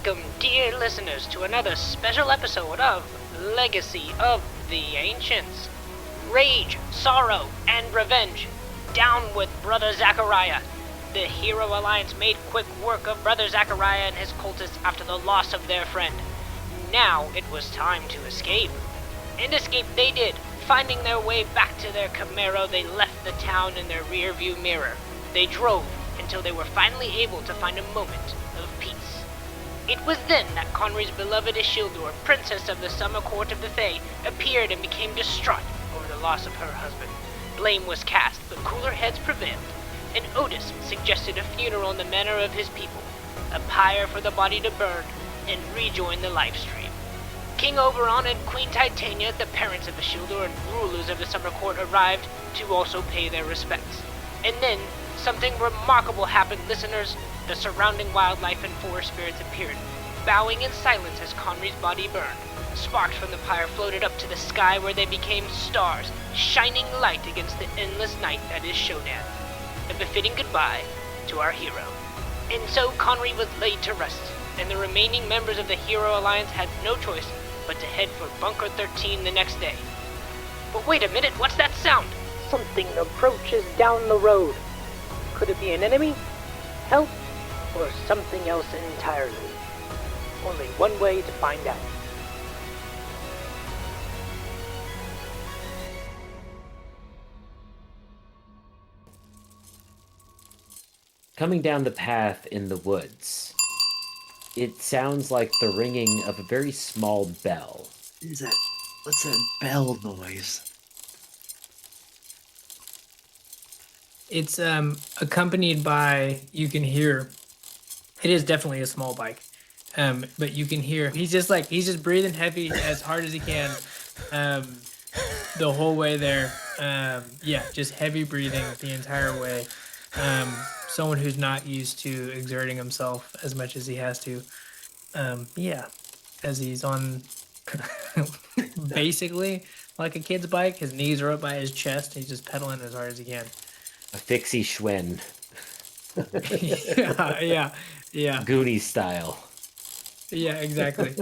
Welcome, dear listeners, to another special episode of Legacy of the Ancients. Rage, sorrow, and revenge. Down with Brother Zachariah. The Hero Alliance made quick work of Brother Zachariah and his cultists after the loss of their friend. Now it was time to escape. And escape they did. Finding their way back to their Camaro, they left the town in their rearview mirror. They drove until they were finally able to find a moment of peace. It was then that Conry's beloved Isildur, princess of the summer court of the Fae, appeared and became distraught over the loss of her husband. Blame was cast, but cooler heads prevailed, and Otis suggested a funeral in the manner of his people, a pyre for the body to burn, and rejoin the life stream. King Oberon and Queen Titania, the parents of Isildur and rulers of the summer court, arrived to also pay their respects. And then, something remarkable happened, listeners. The surrounding wildlife and forest spirits appeared, bowing in silence as Conry's body burned. Sparks from the pyre floated up to the sky where they became stars, shining light against the endless night that is Shodan. A befitting goodbye to our hero. And so Conry was laid to rest, and the remaining members of the Hero Alliance had no choice but to head for Bunker 13 the next day. But wait a minute, what's that sound? Something approaches down the road. Could it be an enemy? Help? Or something else entirely? Only one way to find out. Coming down the path in the woods, it sounds like the ringing of a very small bell. What's that bell noise? It's accompanied by, you can hear, it is definitely a small bike, but you can hear, he's just breathing heavy as hard as he can the whole way there. Just heavy breathing the entire way. Someone who's not used to exerting himself as much as he has to. As he's on basically like a kid's bike, his knees are up by his chest, he's just pedaling as hard as he can. A fixie Schwen. Yeah. Goonies style. Yeah, exactly.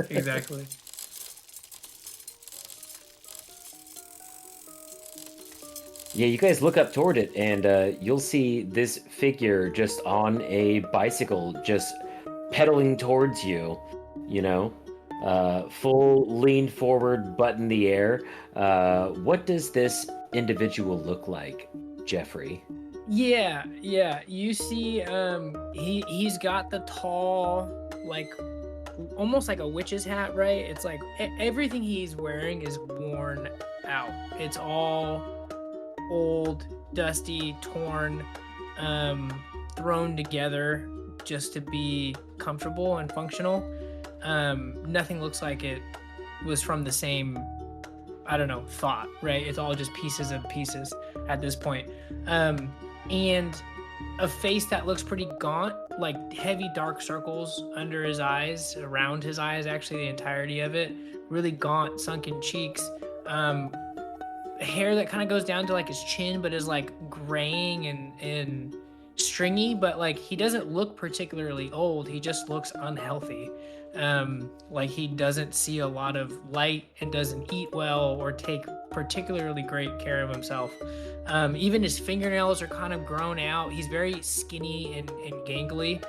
Yeah, you guys look up toward it, and you'll see this figure just on a bicycle, just pedaling towards you, full leaned forward, butt in the air. What does this individual look like, Jeffrey? Yeah. You see, he's got the tall, like, almost like a witch's hat, right? It's like everything he's wearing is worn out. It's all old, dusty, torn, thrown together just to be comfortable and functional. Nothing looks like it was from the same, thought, right? It's all just pieces of pieces at this point. And a face that looks pretty gaunt, like heavy dark circles under his eyes, around his eyes, actually the entirety of it. Really gaunt, sunken cheeks. Hair that kind of goes down to like his chin, but is like graying and stringy, but like he doesn't look particularly old. He just looks unhealthy. Like he doesn't see a lot of light and doesn't eat well or take particularly great care of himself. Even his fingernails are kind of grown out. He's very skinny and gangly,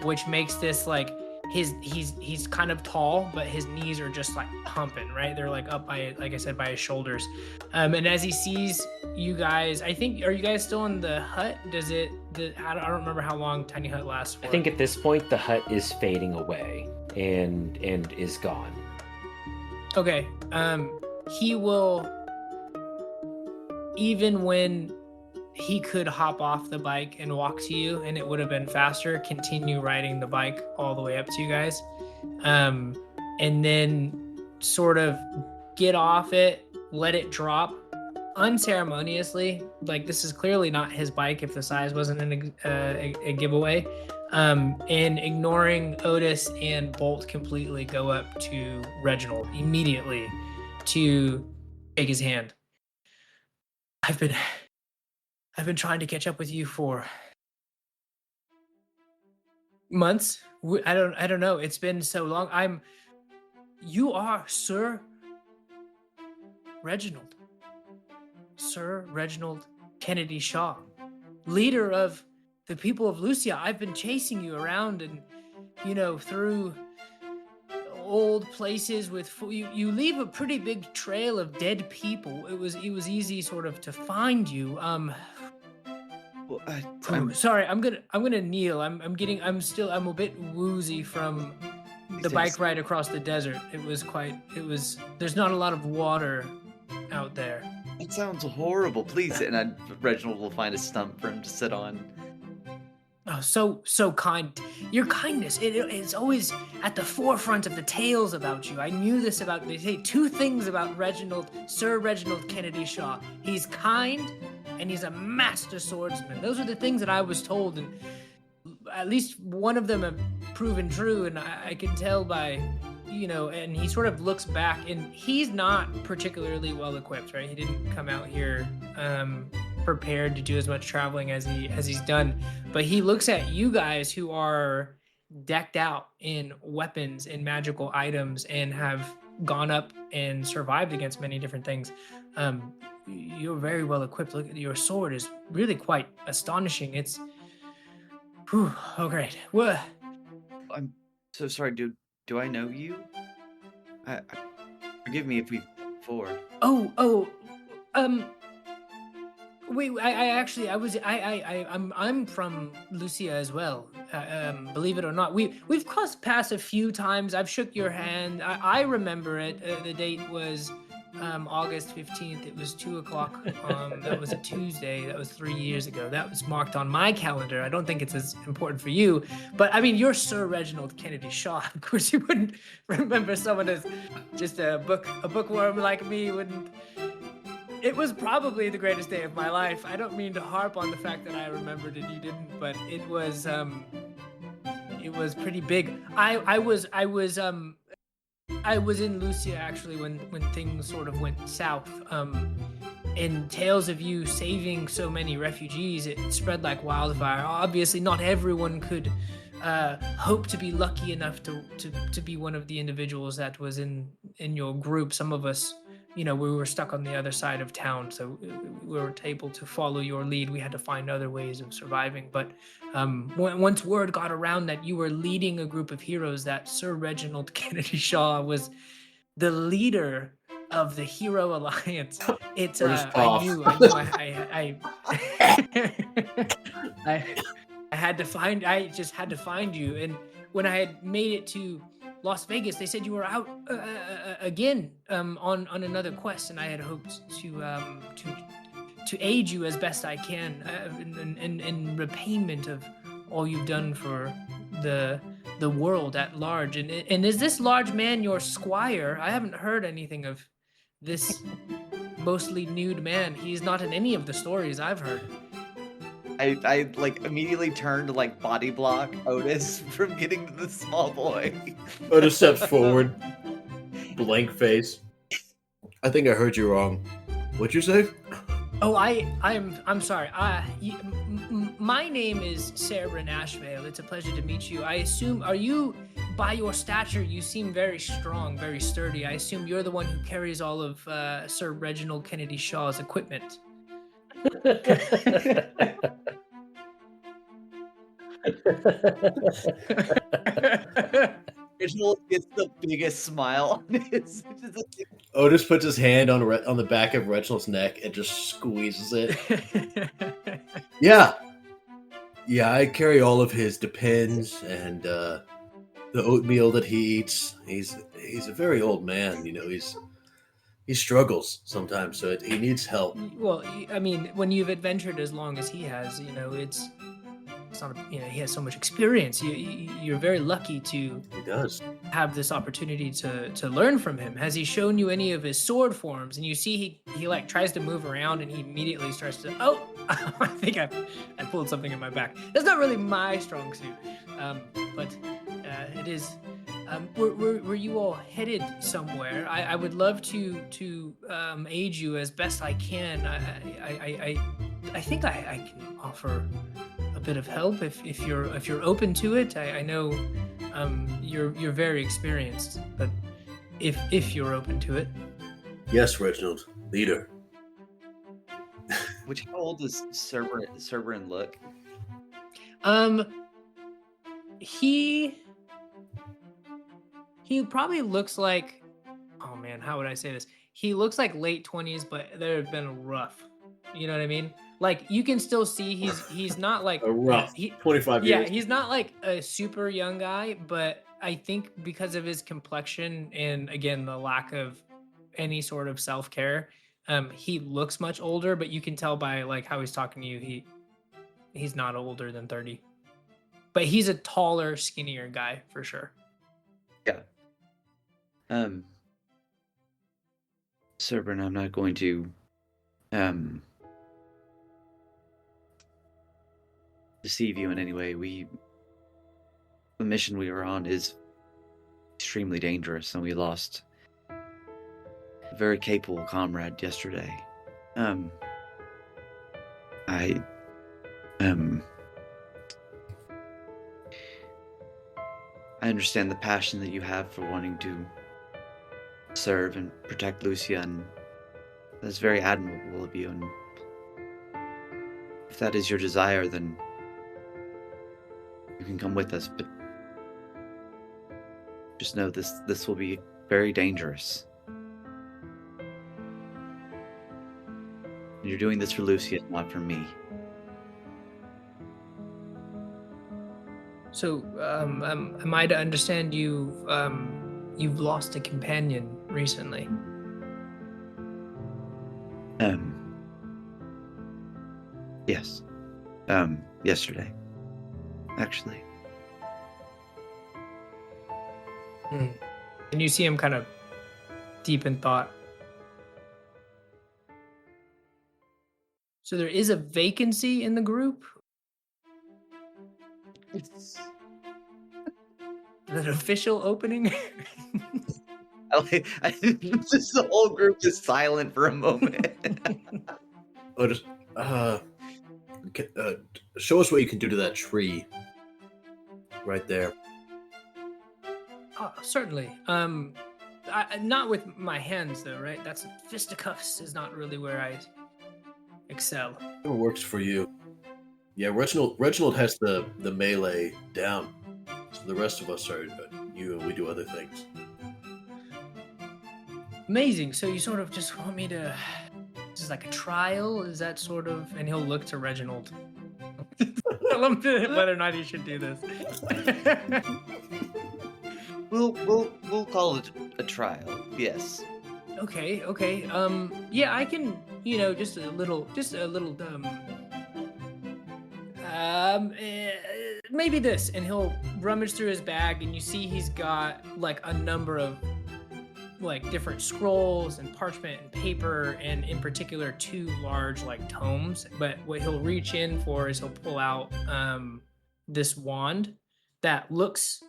which makes this like he's kind of tall, but his knees are just like pumping, right? They're like up by, like I said, by his shoulders. And as he sees you guys, I think, are you guys still in the hut? I don't remember how long Tiny Hut lasts for. I think at this point the hut is fading away and is gone. Okay. He will, even when he could hop off the bike and walk to you and it would have been faster, continue riding the bike all the way up to you guys. And then sort of get off it, let it drop unceremoniously. Like, this is clearly not his bike if the size wasn't a giveaway. And ignoring Otis and Bolt completely, go up to Reginald immediately to shake his hand. I've been trying to catch up with you for months. I don't know. It's been so long. You are Reginald. Sir Reginald Kennedy Shaw, leader of the people of Lucia. I've been chasing you around and, through old places you leave a pretty big trail of dead people. It was easy sort of to find you. Well, Sorry, I'm gonna kneel. I'm a bit woozy from the bike ride across the desert. There's not a lot of water out there. It sounds horrible. Please, and Reginald will find a stump for him to sit on. Oh, so kind. Your kindness, it's always at the forefront of the tales about you. I knew this about, they say two things about Sir Reginald Kennedy Shaw. He's kind, and he's a master swordsman. Those are the things that I was told, and at least one of them have proven true, and I can tell by, and he sort of looks back, and he's not particularly well equipped, right? He didn't come out here prepared to do as much traveling as he's done, but he looks at you guys who are decked out in weapons and magical items and have gone up and survived against many different things. You're very well equipped. Look, your sword is really quite astonishing. It's oh great. What? I'm so sorry, dude. Do I know you? Forgive me if we've met before. Wait, I'm from Lucia as well. Believe it or not, we've crossed paths a few times. I've shook your hand. I remember it. The date was August 15th. It was 2:00. That was a Tuesday. That was 3 years ago. That was marked on my calendar. I don't think it's as important for you, but I mean, you're Sir Reginald Kennedy Shaw. Of course, you wouldn't remember someone as just a bookworm like me. Wouldn't. It was probably the greatest day of my life. I don't mean to harp on the fact that I remembered and you didn't, but it was pretty big. I was in Lucia actually when things sort of went south. And tales of you saving so many refugees, it spread like wildfire. Obviously, not everyone could hope to be lucky enough to be one of the individuals that was in your group. Some of us, we were stuck on the other side of town, so we weren't able to follow your lead. We had to find other ways of surviving. But once word got around that you were leading a group of heroes, that Sir Reginald Kennedy Shaw was the leader of the Hero Alliance, I just had to find you. And when I had made it to Las Vegas, they said you were out again on another quest, and I had hoped to aid you as best I can in repayment of all you've done for the world at large. And is this large man your squire? I haven't heard anything of this mostly nude man. He's not in any of the stories I've heard. I like immediately turned to like body block Otis from getting to the small boy. Otis steps forward, blank face. I think I heard you wrong. What'd you say? Oh, I'm sorry. My name is Sarah Nashvale. It's a pleasure to meet you. I assume, are you, by your stature, you seem very strong, very sturdy. I assume you're the one who carries all of Sir Reginald Kennedy Shaw's equipment. Reginald gets the biggest smile on his. Otis puts his hand on the back of Reginald's neck and just squeezes it. Yeah, I carry all of his depends and the oatmeal that he eats. He's a very old man, he struggles sometimes, so he needs help. Well, I mean, when you've adventured as long as he has, it's not, he has so much experience. You're very lucky to have this opportunity to learn from him. Has he shown you any of his sword forms? And you see he like tries to move around and he immediately starts to, I think I pulled something in my back. That's not really my strong suit, but it is. Were you all headed somewhere? I would love to aid you as best I can. I think I can offer a bit of help if you're open to it. I know You're very experienced, but if you're open to it. Yes, Reginald, leader. Which how old does Cerberin look? He probably looks like, oh man, how would I say this? He looks like late 20s, but there have been rough. You know what I mean? Like you can still see he's not like A rough 25 yeah, years. he's not like a super young guy, but I think because of his complexion and again the lack of any sort of self-care, he looks much older, but you can tell by like how he's talking to you, he's not older than 30. But he's a taller, skinnier guy for sure. Yeah. Cerberin, I'm not going to deceive you in any way. The mission we were on is extremely dangerous, and we lost a very capable comrade yesterday. I understand the passion that you have for wanting to serve and protect Lucia, and that's very admirable of you. And if that is your desire, then you can come with us. But just know this will be very dangerous. You're doing this for Lucia, not for me. So, am I to understand you've lost a companion recently? Yes. Yesterday. Actually. And you see him kind of deep in thought. So there is a vacancy in the group? An official opening? Just the whole group is silent for a moment. Oh, just show us what you can do to that tree. Right there. Certainly. Not with my hands though, right? That's fisticuffs is not really where I excel. Whatever works for you. Yeah, Reginald has the melee down. So the rest of us are you, and we do other things. Amazing. So you sort of just want me to... This is like a trial? Is that sort of... And he'll look to Reginald. Tell him whether or not he should do this. We'll call it a trial. Yes. Okay. Yeah, I can, just a little, maybe this, and he'll rummage through his bag, and you see he's got like a number of like different scrolls and parchment and paper, and in particular 2 large like tomes. But what he'll reach in for is he'll pull out this wand that looks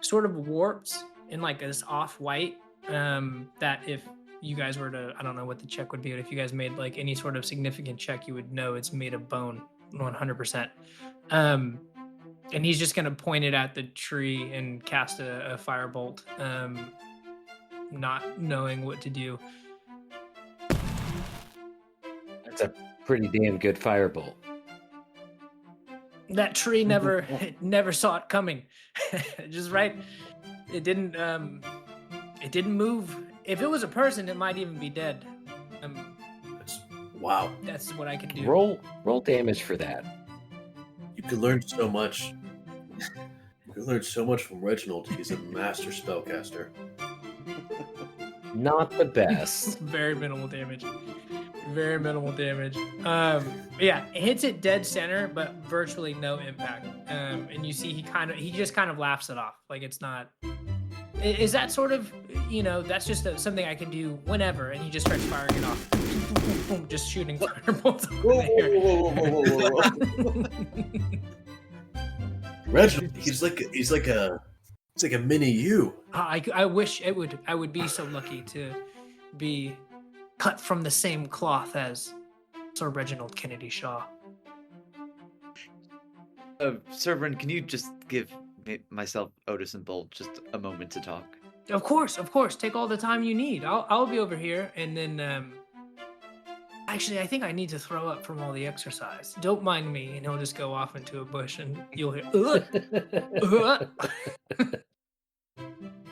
sort of warped in like this off-white, that if you guys were to, I don't know what the check would be, but if you guys made like any sort of significant check, you would know it's made of bone 100%. And he's just gonna point it at the tree and cast a firebolt, not knowing what to do. That's a pretty damn good firebolt. That tree never saw it coming. Just right. It didn't move. If it was a person, it might even be dead. Wow. That's what I can do. Roll damage for that. You can learn so much. You can learn so much from Reginald. He's a master spellcaster. Not the best. Very minimal damage. Yeah, it hits it dead center, but virtually no impact. And you see he just kind of laughs it off. Like it's not. Is that sort of, that's just something I can do whenever, and he just starts firing it off. Boom, just shooting fireballs over there. Reginald, he's like a mini you. I wish I would be so lucky to be cut from the same cloth as Sir Reginald Kennedy Shaw. Cerberin, can you just give myself, Otis, and Bolt just a moment to talk. Of course. Take all the time you need. I'll be over here, and then actually, I think I need to throw up from all the exercise. Don't mind me, and he'll just go off into a bush, and you'll hear.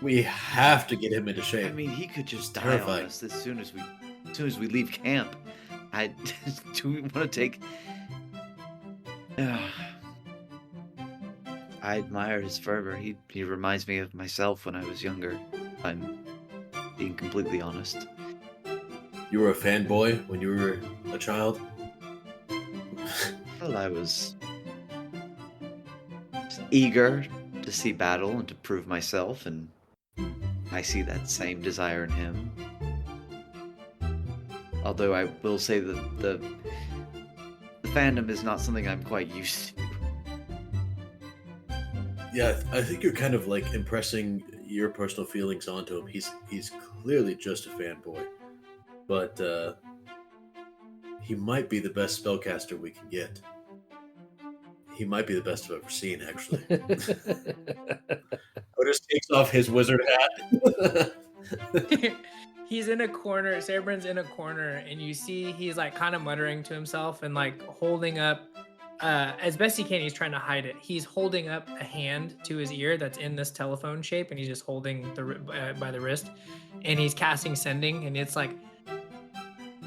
We have to get him into shape. I mean, he could just die Terrifying. on us as soon as we leave camp. Do we want to take? I admire his fervor. He reminds me of myself when I was younger. I'm being completely honest. You were a fanboy when you were a child? Well, I was just eager to see battle and to prove myself, and I see that same desire in him. Although I will say that the fandom is not something I'm quite used to. Yeah, I think you're kind of like impressing your personal feelings onto him. He's clearly just a fanboy, but he might be the best spellcaster we can get. He might be the best I've ever seen, actually. Otis takes off his wizard hat. He's in a corner. Cerebrin's in a corner, and you see he's like kind of muttering to himself and like holding up, as best he can. He's trying to hide it. He's holding up a hand to his ear that's in this telephone shape, and he's just holding by the wrist, and he's casting sending, and it's like,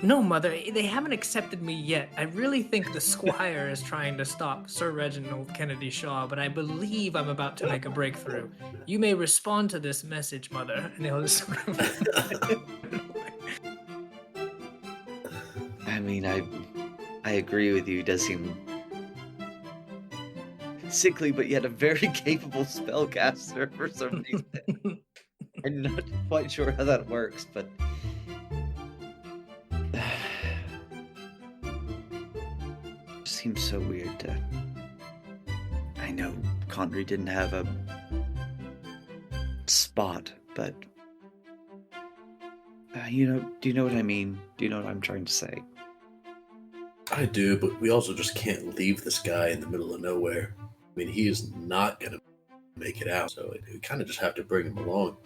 no, mother, they haven't accepted me yet. I really think the squire is trying to stop Sir Reginald Kennedy Shaw, but I believe I'm about to make a breakthrough. You may respond to this message, mother. And he'll just sort of... I mean, I agree with you. He does seem sickly, but yet a very capable spellcaster for some reason. I'm not quite sure how that works, but... seems so weird to... I know Conry didn't have a spot, but... do you know what I mean? Do you know what I'm trying to say? I do, but we also just can't leave this guy in the middle of nowhere. I mean, he is not going to make it out, so we kind of just have to bring him along.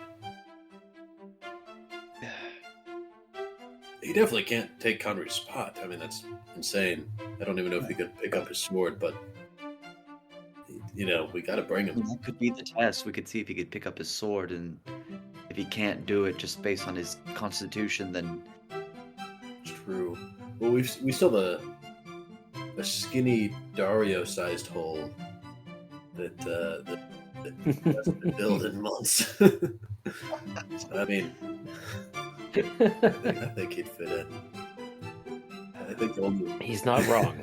He definitely can't take Conry's spot. I mean, that's insane. I don't even know if he could pick up his sword, but, we got to bring him. That could be the test. We could see if he could pick up his sword, and if he can't do it just based on his constitution, then... It's true. Well, we still have a skinny Dario-sized hole that hasn't been built in months. I mean... I think he'd fit in. I think He's not wrong.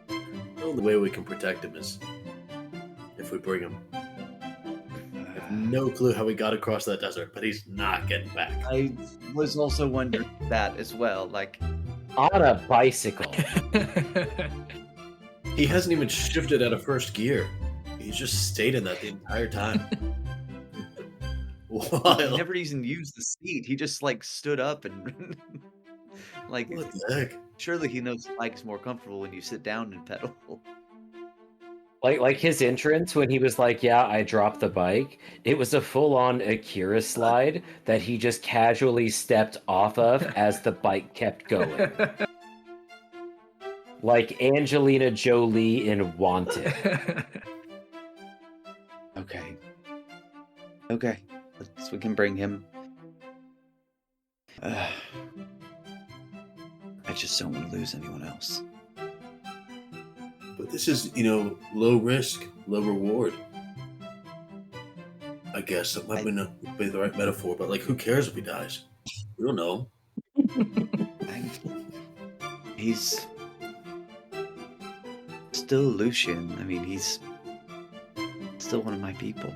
the only way we can protect him is if we bring him. I have no clue how we got across that desert, but he's not getting back. I was also wondering that as well. Like, On a bicycle. He hasn't even shifted out of first gear. He's just stayed in that the entire time. he Wild. never even used the seat. He just like stood up and like. What the heck? Surely he knows the bike's more comfortable when you sit down and pedal. Like his entrance when he was like, yeah, I dropped the bike. It was a full-on Akira slide that he just casually stepped off of as the bike kept going. Like Angelina Jolie in Wanted. Okay. We can bring him. I just don't want to lose anyone else. But this is, low risk, low reward. I guess that might not be the right metaphor, but who cares if he dies? We don't know. He's still Lucian. I mean, he's still one of my people.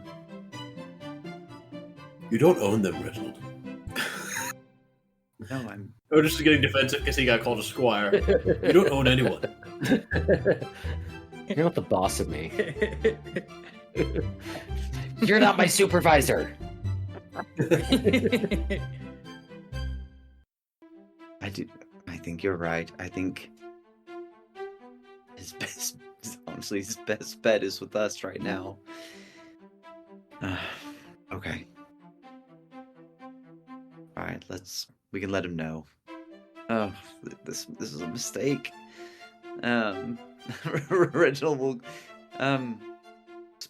You don't own them, Reginald. No, I'm... Oh, just getting defensive because he got called a squire. You don't own anyone. You're not the boss of me. You're not my supervisor. I think you're right. I think honestly, his best bet is with us right now. Okay. All right, we can let him know. Oh, this is a mistake. Reginald will,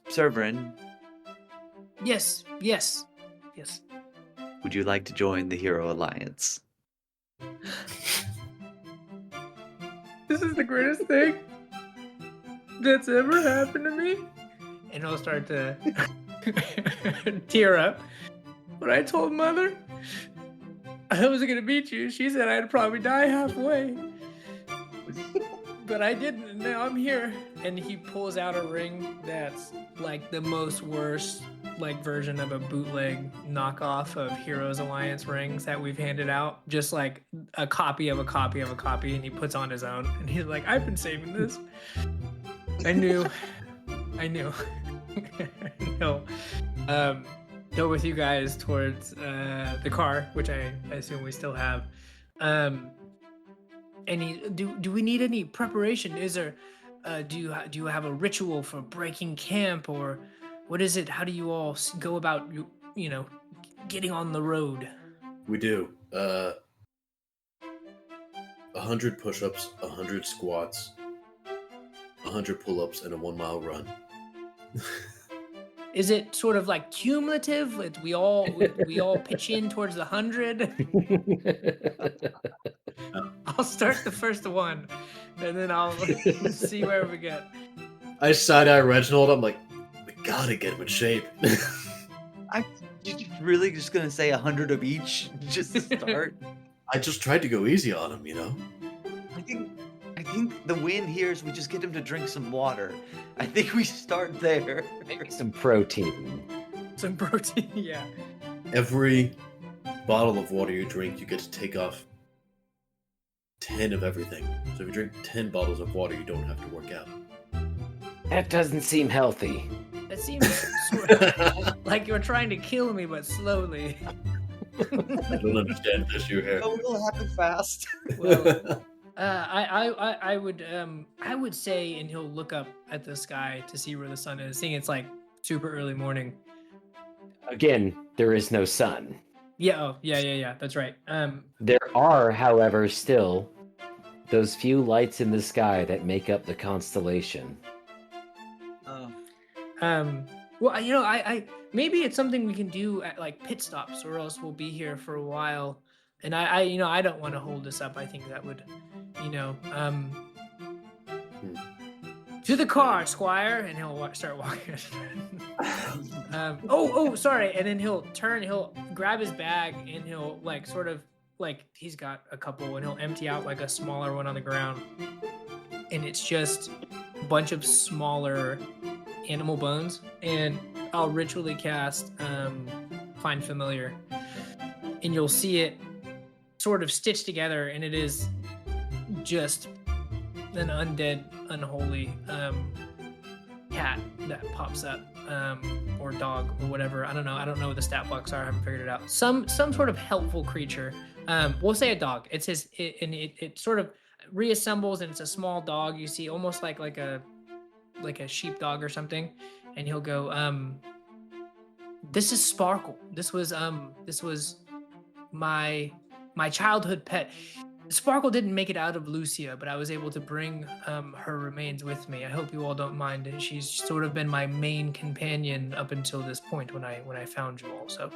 Serverin, Yes. would you like to join the Hero Alliance? This is the greatest thing that's ever happened to me. And I'll start to tear up. When I told Mother I wasn't gonna beat you, she said I'd probably die halfway. But I didn't, and now I'm here. And he pulls out a ring that's like the most worst like version of a bootleg knockoff of Heroes Alliance rings that we've handed out. Just like a copy of a copy of a copy, and he puts on his own. And he's like, I've been saving this. I knew. No. Go with you guys towards the car, which I assume we still have. Do we need any preparation? Is there do you have a ritual for breaking camp, or what is it? How do you all go about getting on the road? We do 100 push-ups, 100 squats, 100 pull-ups, and a 1-mile run. Is it sort of like cumulative? We all pitch in towards the 100. I'll start the first one, and then I'll see where we get. I side-eye Reginald. I'm like, we gotta get him in shape. You really just gonna say 100 of each just to start? I just tried to go easy on him, I think the win here is we just get him to drink some water. I think we start there. Maybe some protein. Some protein, yeah. Every bottle of water you drink, you get to take off 10 of everything. So if you drink 10 bottles of water, you don't have to work out. That doesn't seem healthy. That seems sort of like you're trying to kill me, but slowly. I don't understand this, you here. Oh, it'll happen fast. Well, I would say, and he'll look up at the sky to see where the sun is, seeing it's like super early morning. Again, there is no sun. Yeah, that's right. There are, however, still those few lights in the sky that make up the constellation. Well, I maybe it's something we can do at like pit stops, or else we'll be here for a while. And I don't want to hold this up. I think that would, to the car, Squire, and he'll start walking. Sorry. And then he'll grab his bag, and he'll like sort of like he's got a couple, and he'll empty out like a smaller one on the ground, and it's just a bunch of smaller animal bones, and I'll ritually cast Find Familiar, and you'll see it sort of stitched together, and it is just an undead, unholy cat that pops up, or dog, or whatever. I don't know what the stat blocks are. I haven't figured it out. Some sort of helpful creature. We'll say a dog. It's it sort of reassembles, and it's a small dog. You see, almost like a sheepdog or something, and he'll go, this is Sparkle. This was my childhood pet. Sparkle didn't make it out of Lucia, but I was able to bring her remains with me. I hope you all don't mind. And she's sort of been my main companion up until this point when I found you all. So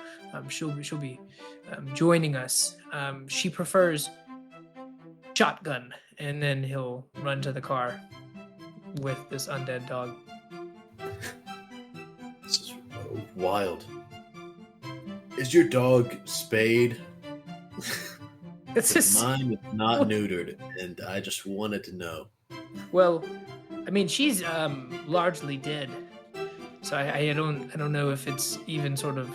she'll be joining us. She prefers shotgun, and then he'll run to the car with this undead dog. This is wild. Is your dog spayed? It's just Mine is not neutered, and I just wanted to know. Well, I mean, she's largely dead, so I don't know if it's even sort of.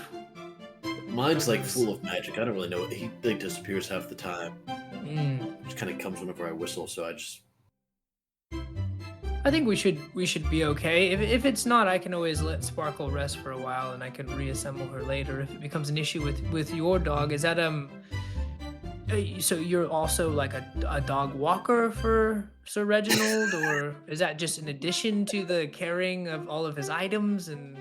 Mine's like full of magic. I don't really know. He like disappears half the time. Mm. Just kind of comes whenever I whistle, so I think we should be okay. If it's not, I can always let Sparkle rest for a while, and I can reassemble her later. If it becomes an issue with your dog, is that so you're also like a dog walker for Sir Reginald, or is that just in addition to the carrying of all of his items? And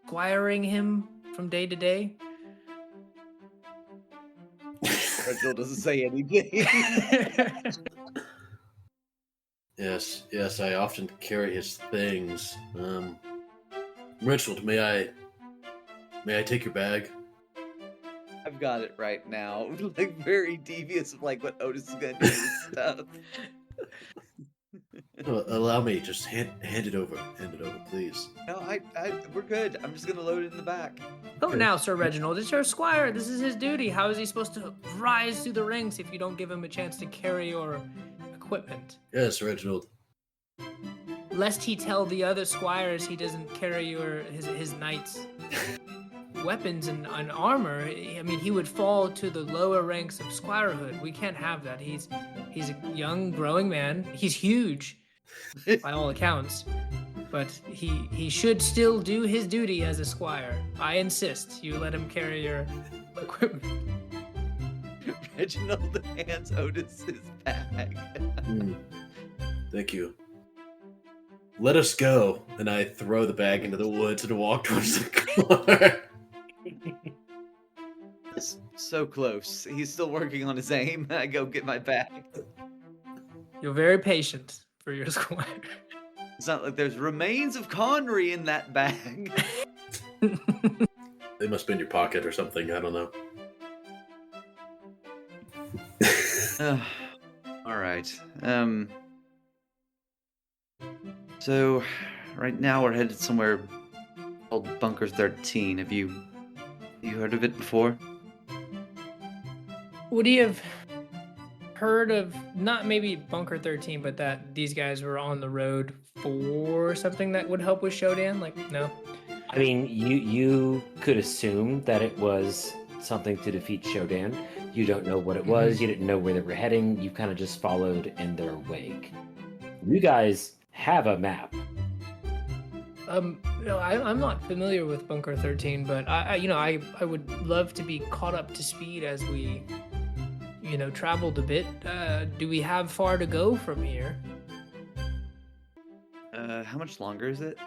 squiring him from day to day? Reginald doesn't say anything. Yes, I often carry his things. Reginald, may I take your bag? I've got it right now. Like very devious of like what Otis is gonna do with his stuff. Allow me, just hand it over. Hand it over, please. No, we're good. I'm just gonna load it in the back. Oh, now, Sir Reginald, it's your squire. This is his duty. How is he supposed to rise through the ranks if you don't give him a chance to carry your equipment? Yes, Reginald. Lest he tell the other squires he doesn't carry his knights' weapons and armor. I mean, he would fall to the lower ranks of squirehood. We can't have that. He's a young, growing man. He's huge, by all accounts. But he should still do his duty as a squire. I insist you let him carry your equipment. Reginald hands Otis his bag. Thank you. Let us go. And I throw the bag into the woods and walk towards the car. So close. He's still working on his aim. I go get my bag. You're very patient for your squire. It's not like there's remains of Connery in that bag. They must be in your pocket or something. I don't know. All right. So, right now we're headed somewhere called Bunker 13. Have you heard of it before? Would he have heard of, not maybe Bunker 13, but that these guys were on the road for something that would help with Shodan? Like, no? I mean, you could assume that it was something to defeat Shodan. You don't know what it was. You didn't know where they were heading. You kind of just followed in their wake. You guys have a map. No, I'm not familiar with Bunker 13, but I would love to be caught up to speed as we, traveled a bit. Do we have far to go from here? How much longer is it?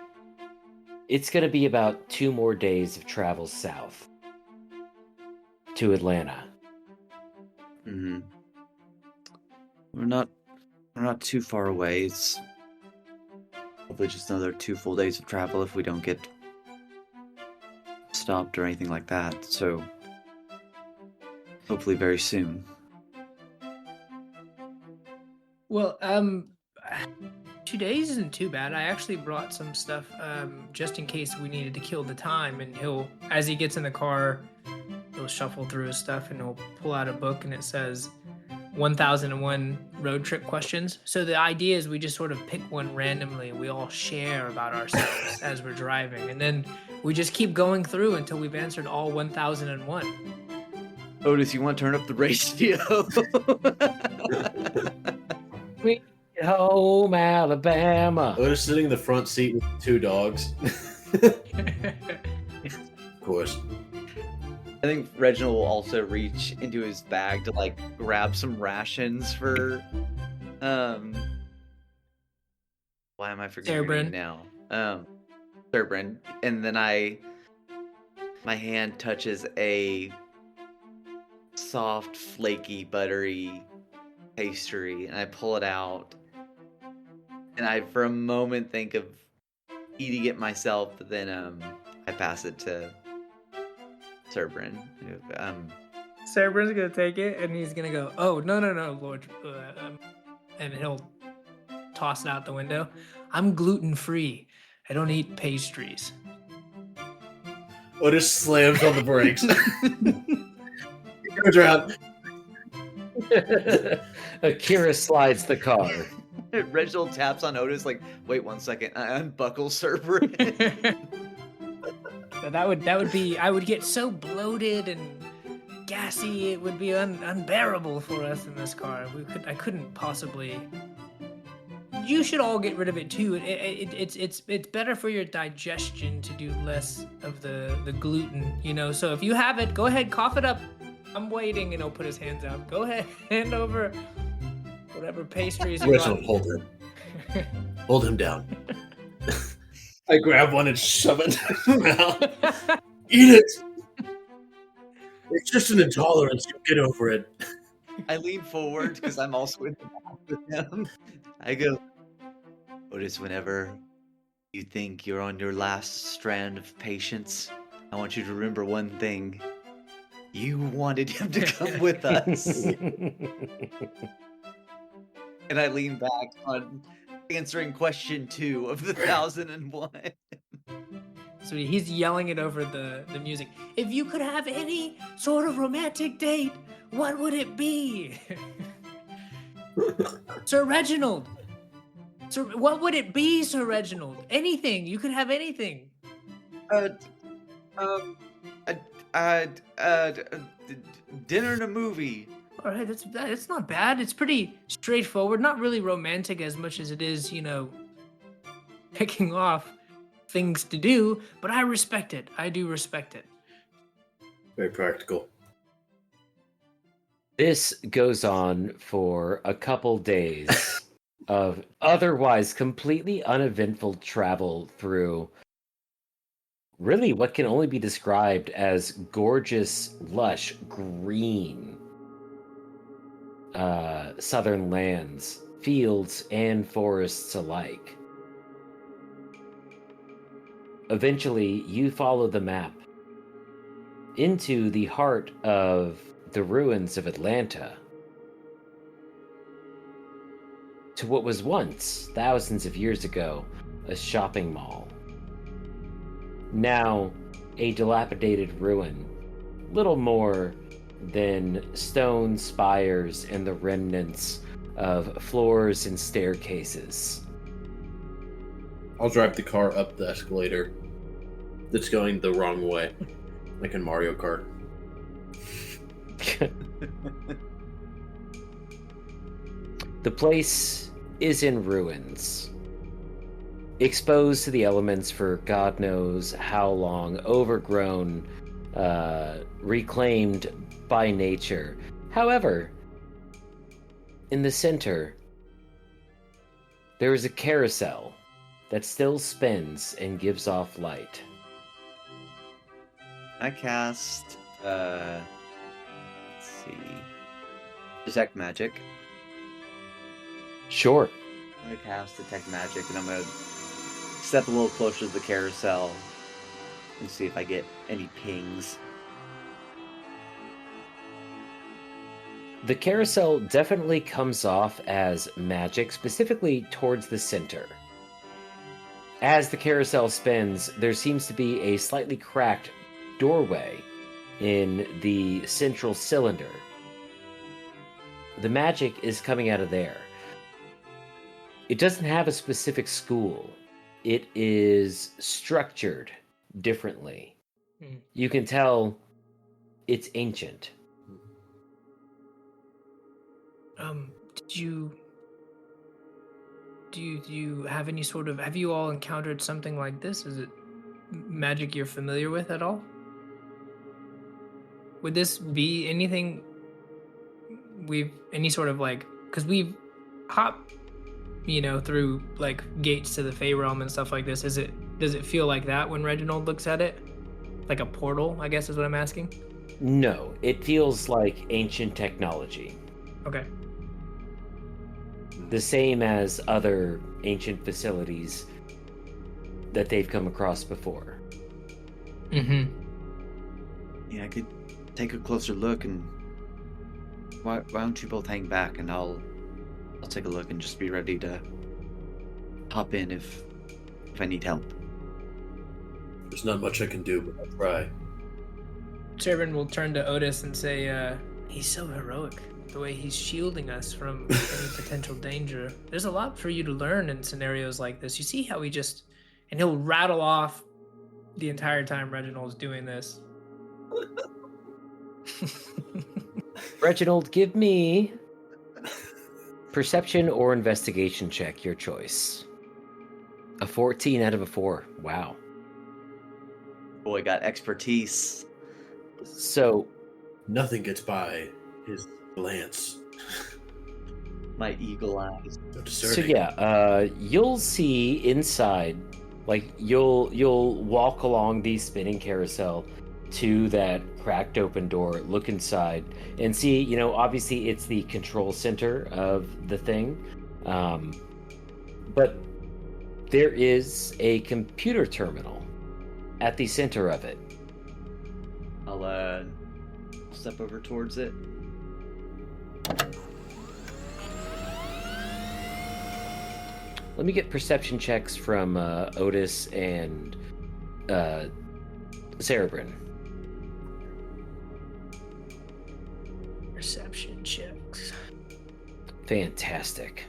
It's going to be about 2 more days of travel south to Atlanta. Mm-hmm. We're not too far away. It's probably just another 2 full days of travel if we don't get stopped or anything like that. So hopefully very soon. Well, 2 days isn't too bad. I actually brought some stuff just in case we needed to kill the time. And as he gets in the car, he'll shuffle through his stuff and he'll pull out a book and it says 1001 road trip questions. So the idea is we just sort of pick one randomly. We all share about ourselves as we're driving. And then we just keep going through until we've answered all 1001. Otis, you want to turn up the radio? Home, Alabama. Otis sitting in the front seat with 2 dogs. Of course. I think Reginald will also reach into his bag to grab some rations for why am I forgetting her name now? Serbrand. And then my hand touches a soft, flaky, buttery pastry and I pull it out. And I for a moment think of eating it myself, but then I pass it to Serbrand. Serbrand's gonna take it and he's gonna go, "Oh, no, Lord," and he'll toss it out the window. I'm gluten free. I don't eat pastries. Otis slams on the brakes. He goes around. Akira slides the car. Reginald taps on Otis wait 1 second. I unbuckle Serbrand. That would be. I would get so bloated and gassy. It would be unbearable for us in this car. I couldn't possibly. You should all get rid of it too. It's better for your digestion to do less of the gluten. So if you have it, go ahead, cough it up. I'm waiting, and he'll put his hands out. Go ahead, hand over whatever pastries you Reginald, got. hold him. Hold him down. I grab one and shove it in my mouth. Eat it. It's just an intolerance. You get over it. I lean forward because I'm also in the back with him. I go, Otis, whenever you think you're on your last strand of patience, I want you to remember one thing. You wanted him to come with us. And I lean back on answering question 2 of the 1001. So he's yelling it over the music. If you could have any sort of romantic date, what would it be? Sir Reginald. Sir, what would it be, Sir Reginald? Anything. You could have anything. Dinner and a movie. All right, that's not bad. It's pretty straightforward. Not really romantic as much as it is, picking off things to do. But I respect it. I do respect it. Very practical. This goes on for a couple days of otherwise completely uneventful travel through really what can only be described as gorgeous, lush, green southern lands, fields, and forests alike. Eventually, you follow the map into the heart of the ruins of Atlanta, to what was once, thousands of years ago, a shopping mall. Now, a dilapidated ruin, little more than stone spires and the remnants of floors and staircases. I'll drive the car up the escalator that's going the wrong way, like in Mario Kart. The place is in ruins, exposed to the elements for God knows how long, overgrown, reclaimed by nature. However, in the center, there is a carousel that still spins and gives off light. I cast, let's see, Detect Magic. Sure. I'm gonna cast Detect Magic, and I'm gonna step a little closer to the carousel and see if I get any pings. The carousel definitely comes off as magic, specifically towards the center. As the carousel spins, there seems to be a slightly cracked doorway in the central cylinder. The magic is coming out of there. It doesn't have a specific school. It is structured differently. You can tell it's ancient. Do you have any sort of, have you all encountered something like this? Is it magic you're familiar with at all? Would this be anything any sort of like, because we've hopped, through like gates to the Fey realm and stuff like this. Does it feel like that when Reginald looks at it? Like a portal, I guess is what I'm asking. No, it feels like ancient technology. Okay. The same as other ancient facilities that they've come across before. Mm-hmm. Yeah, I could take a closer look, and why don't you both hang back, and I'll take a look and just be ready to hop in if I need help. There's not much I can do, but I'll try. Shervin will turn to Otis and say, he's so heroic. The way he's shielding us from any potential danger. There's a lot for you to learn in scenarios like this. You see how he just, and he'll rattle off the entire time Reginald's doing this. Reginald, give me perception or investigation check, your choice. A 14 out of a 4. Wow. Boy, got expertise. So, Nothing gets by his glance. My eagle eyes. So so discerning. yeah, you'll see inside Like you'll walk along the spinning carousel to that cracked open door, look inside, and see, obviously it's the control center of the thing. But there is a computer terminal at the center of it. I'll step over towards it. Let me get perception checks from Otis and Cerebrin. Perception checks. Fantastic.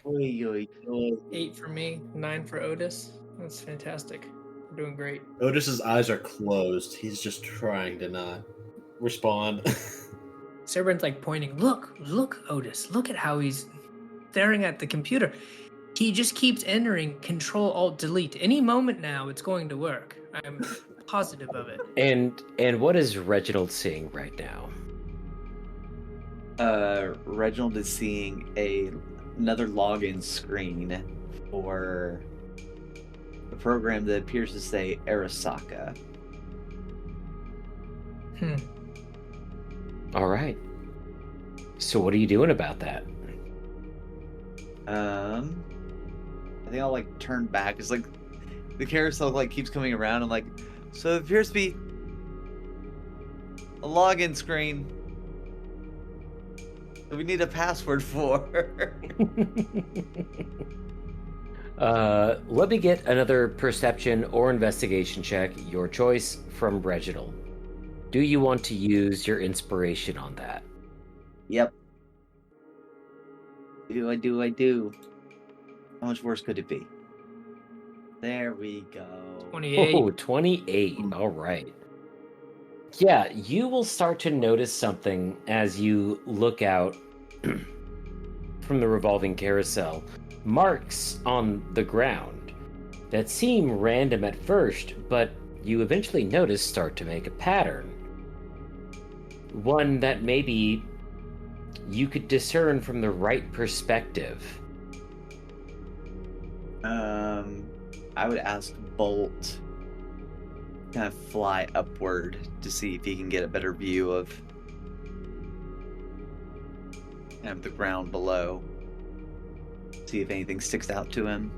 Oy, oy, oy. 8 for me, 9 for Otis. That's fantastic. We're doing great. Otis's eyes are closed. He's just trying to not respond. Cerebrin's like pointing. Look, Otis. Look at how he's staring at the computer. He just keeps entering Control Alt Delete. Any moment now, it's going to work. I'm positive of it. And what is Reginald seeing right now? Reginald is seeing another login screen for a program that appears to say Arasaka. All right. So what are you doing about that? I think I'll turn back. It's like the carousel keeps coming around and so it appears to be a login screen that we need a password for. Let me get another perception or investigation check, your choice, from Reginald. Do you want to use your inspiration on that? Yep. I do. How much worse could it be? There we go. 28. Oh, 28. All right. Yeah, you will start to notice something as you look out from the revolving carousel. Marks on the ground that seem random at first, but you eventually notice start to make a pattern. One that maybe you could discern from the right perspective. I would ask Bolt kind of fly upward to see if he can get a better view of the ground below. See if anything sticks out to him.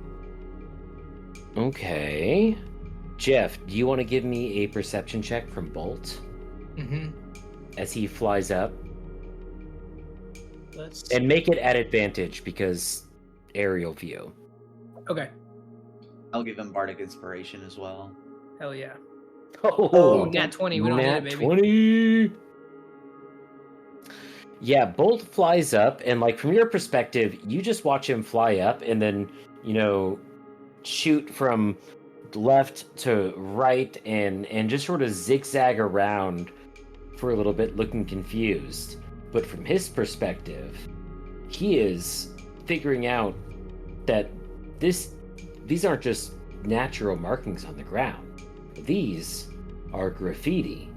Okay. Jeff, do you want to give me a perception check from Bolt? As he flies up? And make it at advantage because aerial view. Okay. I'll give him Bardic Inspiration as well. Hell yeah. Oh, nat 20. We don't nat need it, baby. 20. Yeah, Bolt flies up, and from your perspective, you just watch him fly up and then, shoot from left to right and just sort of zigzag around for a little bit, looking confused. But from his perspective, he is figuring out that these aren't just natural markings on the ground. These are graffiti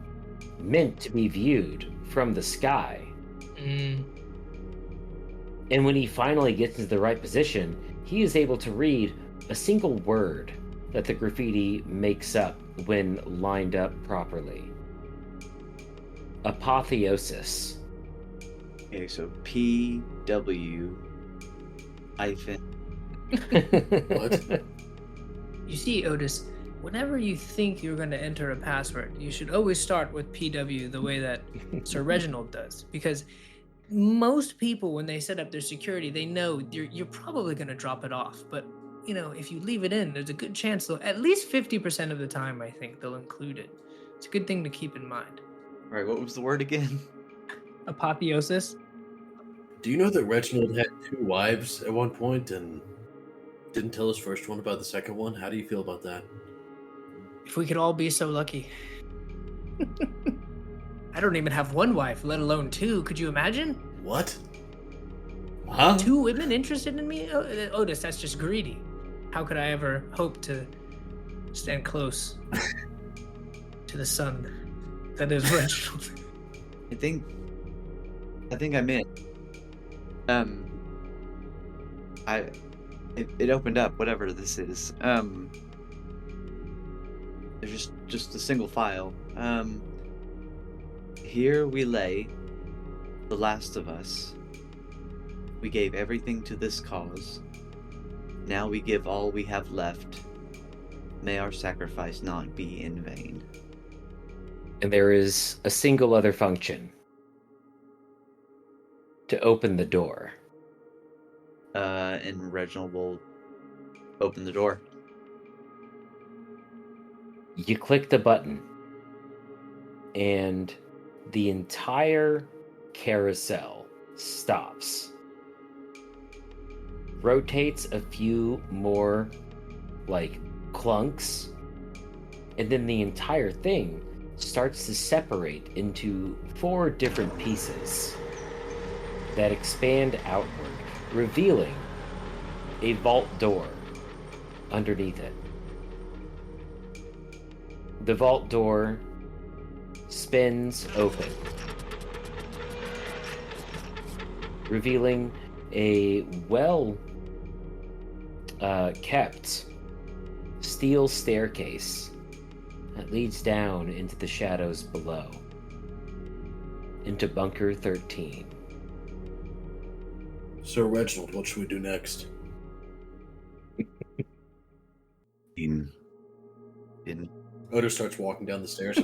meant to be viewed from the sky. And when he finally gets into the right position, he is able to read a single word that the graffiti makes up when lined up properly. Apotheosis. Okay, so PW hyphen. What? You see, Otis, whenever you think you're going to enter a password, you should always start with PW the way that Sir Reginald does. Because most people, when they set up their security, they know you're probably going to drop it off. But, if you leave it in, there's a good chance they'll, at least 50% of the time, I think, they'll include it. It's a good thing to keep in mind. All right, what was the word again? Apotheosis. Do you know that Reginald had 2 wives at one point and didn't tell his first one about the second one? How do you feel about that? If we could all be so lucky. I don't even have 1 wife, let alone 2. Could you imagine? What? Huh? 2 women interested in me? Otis, that's just greedy. How could I ever hope to stand close to the sun that is Reginald? I think I'm in. It opened up, whatever this is. There's just a single file. Here we lay, the last of us. We gave everything to this cause. Now we give all we have left. May our sacrifice not be in vain. And there is a single other function. To open the door. And Reginald will open the door. You click the button, and the entire carousel stops. Rotates a few more, like, clunks, and then the entire thing starts to separate into 4 different pieces that expand outward, revealing a vault door underneath it. The vault door spins open, revealing a kept steel staircase that leads down into the shadows below, into Bunker 13. Sir Reginald, what should we do next? In Otis starts walking down the stairs.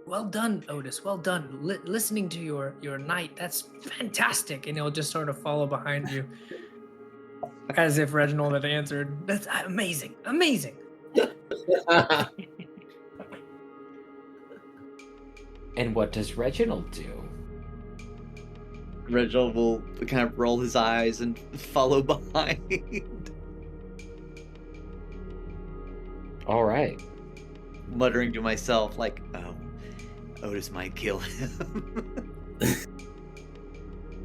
Well done, Otis. Well done. Listening to your knight, that's fantastic. And he'll just sort of follow behind you, as if Reginald had answered. That's amazing, amazing. And what does Reginald do? Reginald will kind of roll his eyes and follow behind. All right. Muttering to myself, like, Otis might kill him.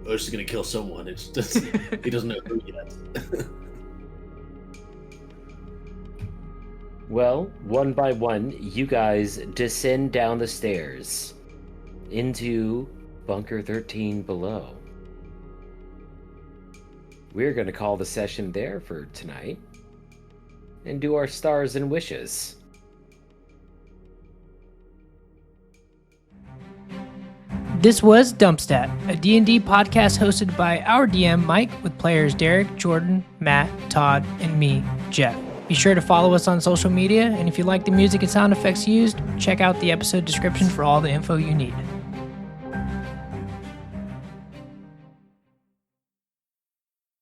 Otis is gonna kill someone. It's just, he doesn't know who yet. Well, one by one, you guys descend down the stairs into Bunker 13 below. We're going to call the session there for tonight and do our stars and wishes. This was Dumpstat, a D&D podcast hosted by our DM, Mike, with players Derek, Jordan, Matt, Todd, and me, Jeff. Be sure to follow us on social media, and if you like the music and sound effects used, check out the episode description for all the info you need.